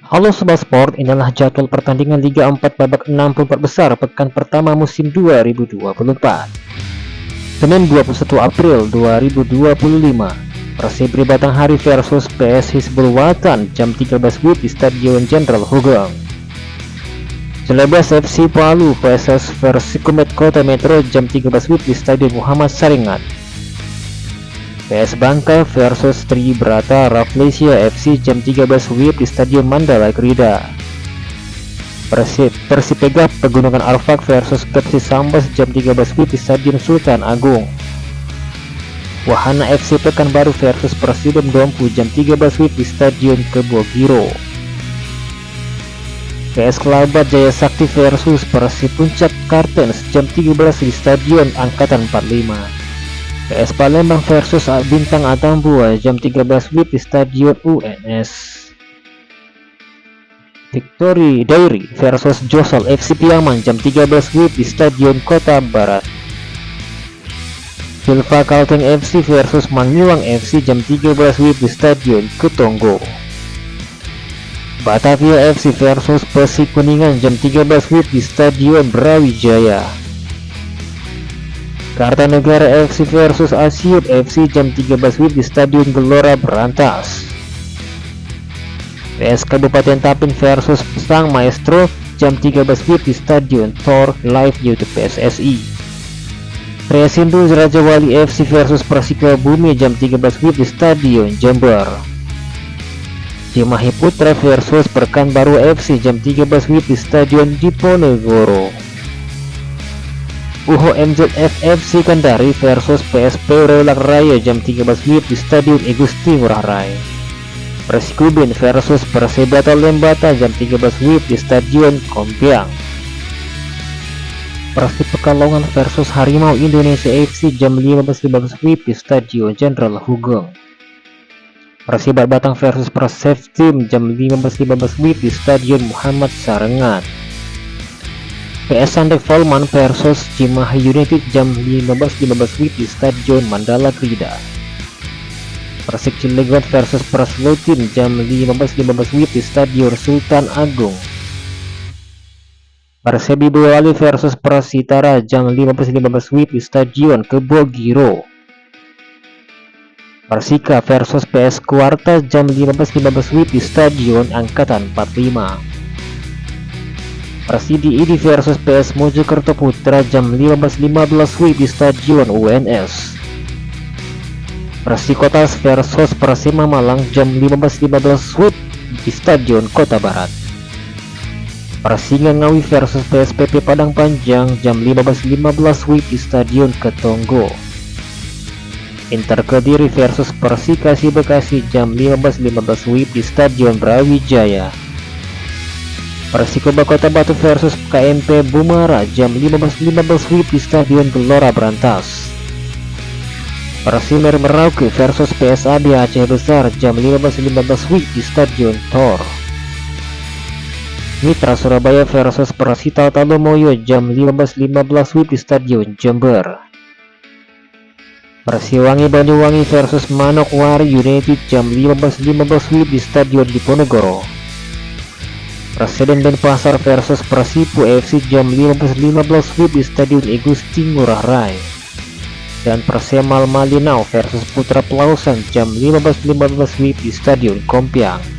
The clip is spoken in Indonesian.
Halo Sobat Sport, inilah jadwal pertandingan Liga 4 babak 64 besar pekan pertama musim 2024. Senin 21 April 2025, Persib Batanghari versus PS Hizbul Watan jam 13 WIB di Stadion Jenderal Hugeng. Celebes FC Palu vs Persikumet Kota Metro jam 13 WIB di Stadion Muhammad Saringan. PS Bangka versus Tribrata Rafflesia FC jam 13 WIB di Stadion Mandala Krida. Persipega Pegunungan Arfak versus Persib Sambas jam 13 WIB di Stadion Sultan Agung. Wahana FC Pekanbaru versus Persibom Dompu jam 13 WIB di Stadion Kebogiro. PS Kelabat Jaya Sakti versus Persib Puncak Kartens jam 13 di Stadion Angkatan 45. PS Palembang versus Bintang Atambua jam 13 WIB di Stadion UNS. Victory Dairy versus Josol FC Piaman jam 13 WIB di Stadion Kota Barat. Silva Kalteng FC versus Manilang FC jam 13 WIB di Stadion Ketonggo. Batavia FC versus Persik Kuningan jam 13 WIB di Stadion Brawijaya. Kartanegara FC versus Asiut FC jam 13 WIB di Stadion Gelora Berantas. PS Kabupaten Tapin versus Sang Maestro jam 13 WIB di Stadion Tor Live YouTube PSSI. Resindo Raja Wali FC versus Persika Bumi jam 13 WIB di Stadion Jember. Cimahi Putra versus Pekanbaru FC jam 13 WIB di Stadion Diponegoro. UHO-MZF FC Kendari versus PSP Rolak Raya jam 13 WIB di Stadion Igusti Ngurah Rai. Persikubin versus Persebaya Lembata jam 13 WIB di Stadion Kompiang. Persib Pekalongan versus Harimau Indonesia FC jam 15.15 WIB di Stadion Jenderal Hugeng. Persibat Batang versus Persib Tim jam 15.15 WIB di Stadion Muhammad Sarengan. PS Sandek Volman versus Cimahi United jam 15.15 WIB di Stadion Mandala Krida. Persik Cilegon versus Perslutin jam 15.15 WIB di Stadion Sultan Agung. Persebi Boyolali versus Persitara jam 15.15 WIB di Stadion Kebogiro. Persika versus PS Kuarta jam 15.15 WIB di Stadion Angkatan 45. Persidi ID versus PS Mojokerto Putra jam 15.15 WIB di Stadion UNS. Persikotas versus Persema Malang jam 15.15 WIB di Stadion Kota Barat. Persinga Ngawi versus PSPP Padang Panjang jam 15.15 WIB di Stadion Ketonggo. Inter Kediri versus Persikasi Bekasi jam 15.15 WIB di Stadion Brawijaya. Persikoba Kota Batu versus KMP Bumara jam 15.15 WIB di Stadion Gelora Berantas. Persimer Merauke versus PSAB Aceh Besar jam 15.15 WIB di Stadion Tor. Mitra Surabaya versus Persita Talomoyo jam 15.15 WIB di Stadion Jember. Persiwangi Banyuwangi versus Manokwari United jam 15.15 WIB di Stadion Diponegoro. Presiden Denpasar versus Persipo FC jam 15.15 WIB di Stadion Igusti Ngurah Rai. Dan Persemal Malinau versus Putra Pelausan jam 15.15 WIB di Stadion Kompiang.